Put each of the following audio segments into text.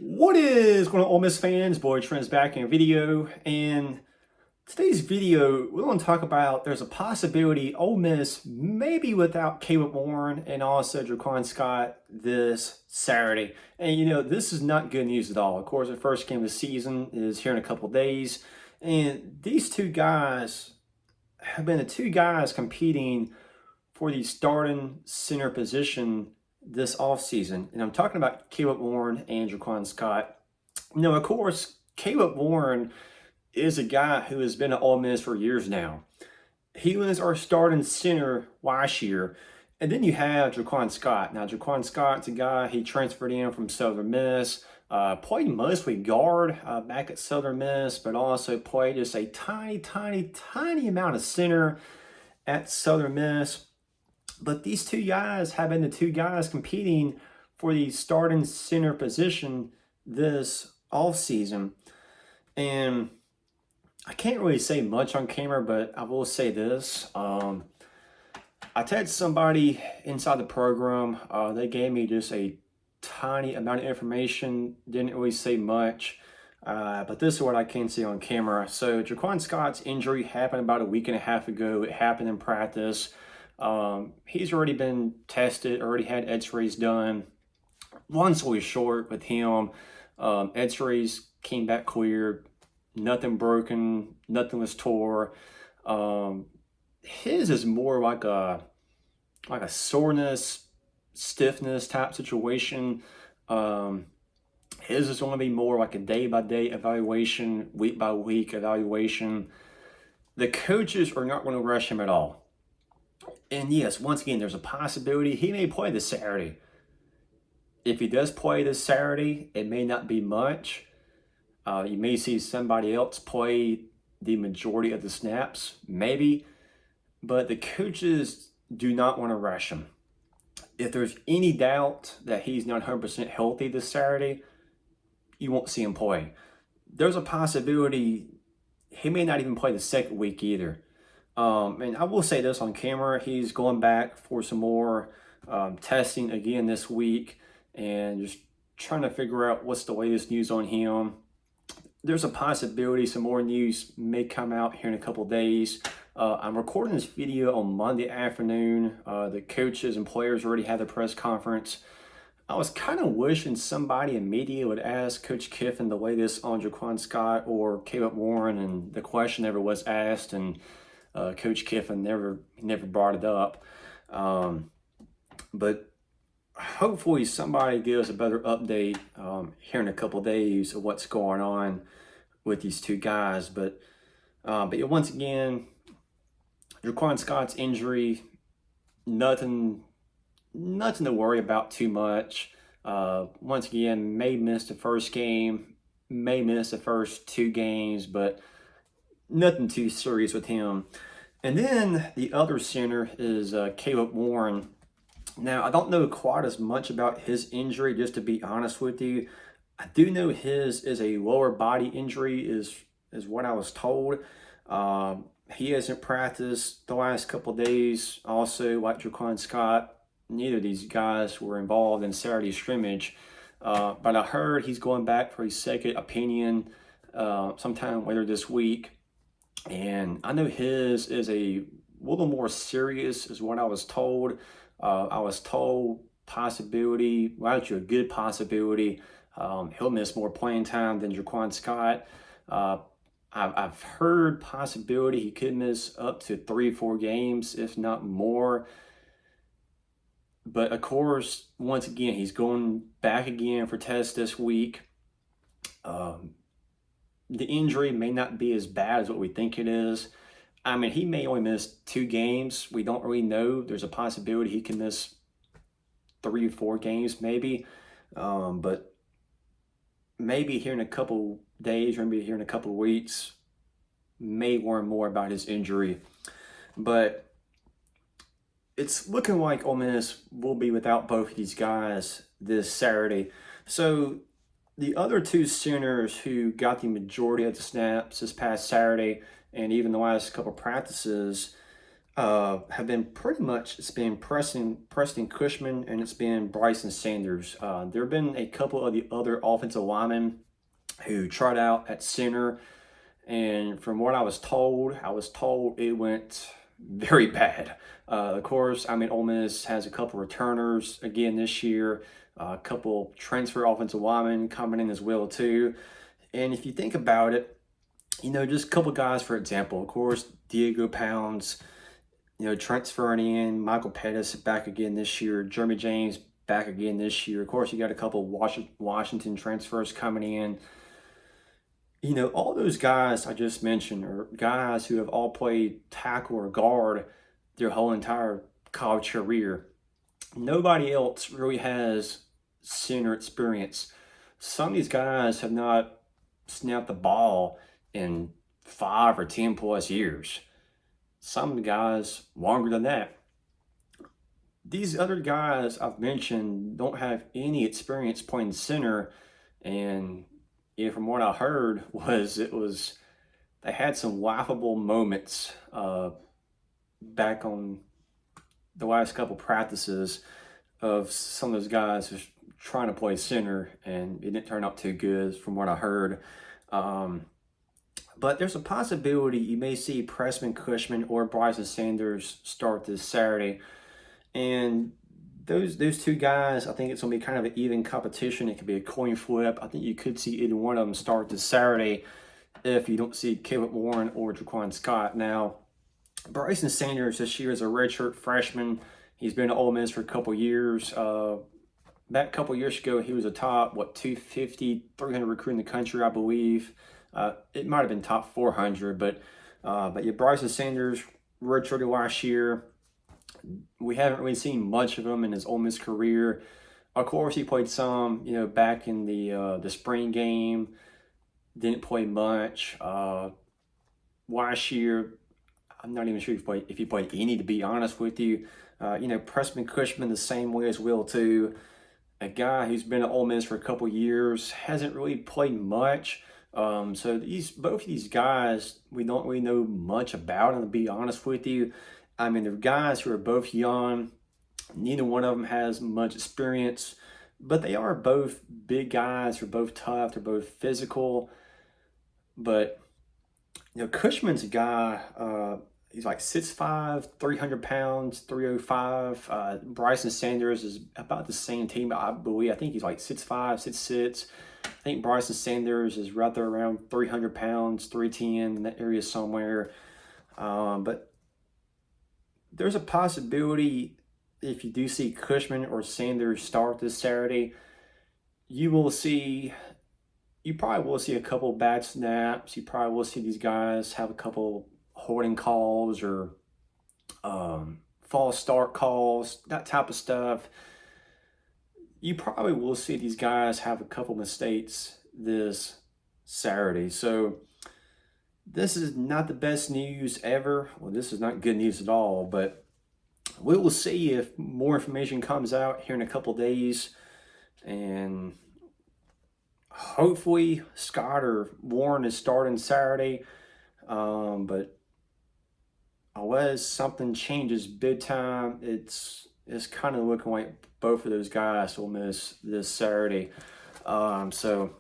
What is going on, Ole Miss fans? Boy, Trent's back in a video, and today's video we're going to talk about there's a possibility Ole Miss maybe without Caleb Warren and also Gerquan Scott this Saturday. And this is not good news at all. Of course, the first game of the season is here in a couple of days, and these two guys have been the two guys competing for the starting center position this offseason. And I'm talking about Caleb Warren and Gerquan Scott. Of course, Caleb Warren is a guy who has been at Ole Miss for years now. He was our starting center last year. And then you have Gerquan Scott. Now, Gerquan Scott's a guy, he transferred in from Southern Miss, played mostly guard back at Southern Miss, but also played just a tiny amount of center at Southern Miss. But these two guys have been the two guys competing for the starting center position this offseason. And I can't really say much on camera, but I will say this. I texted somebody inside the program. They gave me just a tiny amount of information, didn't really say much. But this is what I can see on camera. So Gerquan Scott's injury happened about a week and a half ago. It happened in practice. He's already been tested, already had x-rays done. Long story short with him, x-rays came back clear, nothing broken, nothing was tore. His is more like a soreness, stiffness type situation. His is going to be more like a day-by-day evaluation, week-by-week evaluation. The coaches are not going to rush him at all. And yes, once again, there's a possibility he may play this Saturday. If he does play this Saturday, it may not be much. You may see somebody else play the majority of the snaps, maybe. But the coaches do not want to rush him. If there's any doubt that he's not 100% healthy this Saturday, you won't see him play. There's a possibility he may not even play the second week either. And I will say this on camera, he's going back for some more testing again this week and just trying to figure out what's the latest news on him. There's a possibility some more news may come out here in a couple of days. I'm recording this video on Monday afternoon. The coaches and players already had the press conference. I was kind of wishing somebody in media would ask Coach Kiffin the latest on Gerquan Scott or Caleb Warren, and the question never was asked, and Coach Kiffin never brought it up. But hopefully somebody gives a better update here in a couple of days of what's going on with these two guys. But once again, Gerquan Scott's injury, nothing to worry about too much. Once again, may miss the first game, may miss the first two games, but nothing too serious with him. And then the other center is Caleb Warren. Now, I don't know quite as much about his injury, just to be honest with you. I do know his is a lower body injury, is what I was told. He hasn't practiced the last couple of days. Also, like Gerquan Scott, neither of these guys were involved in Saturday's scrimmage. But I heard he's going back for a second opinion sometime later this week. And I know his is a little more serious, is what I was told. I was told possibility, well, actually a good possibility, he'll miss more playing time than Gerquan Scott. I've heard possibility he could miss up to 3-4 games, if not more. But of course, once again, he's going back again for tests this week. The injury may not be as bad as what we think it is. I mean, he may only miss 2 games. We don't really know. There's a possibility he can miss 3 or 4 games maybe. But maybe here in a couple days, or maybe here in a couple weeks, may learn more about his injury. But it's looking like Ole Miss will be without both of these guys this Saturday. So the other two centers who got the majority of the snaps this past Saturday and even the last couple practices, have been pretty much, it's been Preston Cushman and it's been Bryson Sanders. There have been a couple of the other offensive linemen who tried out at center, and from what I was told it went very bad. Of course, I mean, Ole Miss has a couple returners again this year, a couple transfer offensive linemen coming in as well too. And if you think about it, just a couple guys, for example, of course, Diego Pounds, transferring in, Michael Pettis back again this year, Jeremy James back again this year. Of course, you got a couple Washington transfers coming in. All those guys I just mentioned are guys who have all played tackle or guard their whole entire college career. Nobody else really has center experience. Some of these guys have not snapped the ball in 5 or 10 plus years. Some guys longer than that. These other guys I've mentioned don't have any experience playing center, and from what I heard they had some laughable moments back on the last couple practices of some of those guys just trying to play center, and it didn't turn out too good from what I heard. But there's a possibility you may see Preston Cushman or Bryson Sanders start this Saturday. And those two guys, I think it's going to be kind of an even competition. It could be a coin flip. I think you could see either one of them start this Saturday if you don't see Caleb Warren or Gerquan Scott. Now, Bryson Sanders this year is a redshirt freshman. He's been at Ole Miss for a couple years. That couple years ago, he was a top, 250, 300 recruit in the country, I believe. It might have been top 400, but yeah, Bryson Sanders redshirted last year. We haven't really seen much of him in his Ole Miss career. Of course, he played some, back in the spring game. Didn't play much. Last year, I'm not even sure if he played any, to be honest with you. Preston Cushman the same way as well too. A guy who's been at Ole Miss for a couple years, hasn't really played much. So both of these guys, we don't really know much about them, to be honest with you. I mean, they're guys who are both young. Neither one of them has much experience, but they are both big guys. They're both tough. They're both physical. But, Cushman's a guy, he's like 6'5", 300 pounds, 305. Bryson Sanders is about the same team, I believe. I think he's like 6'5", 6'6". I think Bryson Sanders is right there around 300 pounds, 310, in that area somewhere. But there's a possibility if you do see Cushman or Sanders start this Saturday, you probably will see a couple bad snaps. You probably will see these guys have a couple holding calls or false start calls, that type of stuff. You probably will see these guys have a couple mistakes this Saturday. So this is not the best news ever. Well, this is not good news at all, but we will see if more information comes out here in a couple days. And hopefully Scott or Warren is starting Saturday. But unless something changes big time, it's kind of looking like both of those guys will miss this Saturday. So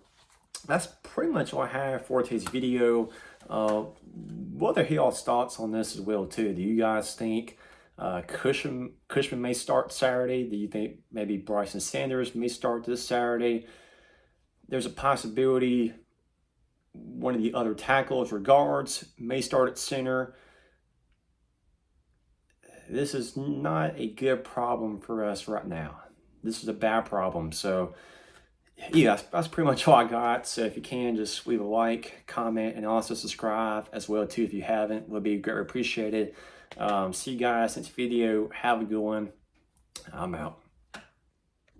that's pretty much all I have for today's video. What are y'all's thoughts on this as well too? Do you guys think Cushman may start Saturday? Do you think maybe Bryson Sanders may start this Saturday? There's a possibility one of the other tackles or guards may start at center. This is not a good problem for us right now. This is a bad problem. So yeah, that's pretty much all I got. So if you can, just leave a like, comment, and also subscribe as well too if you haven't. Would be greatly appreciated. See you guys next video. Have a good one. I'm out.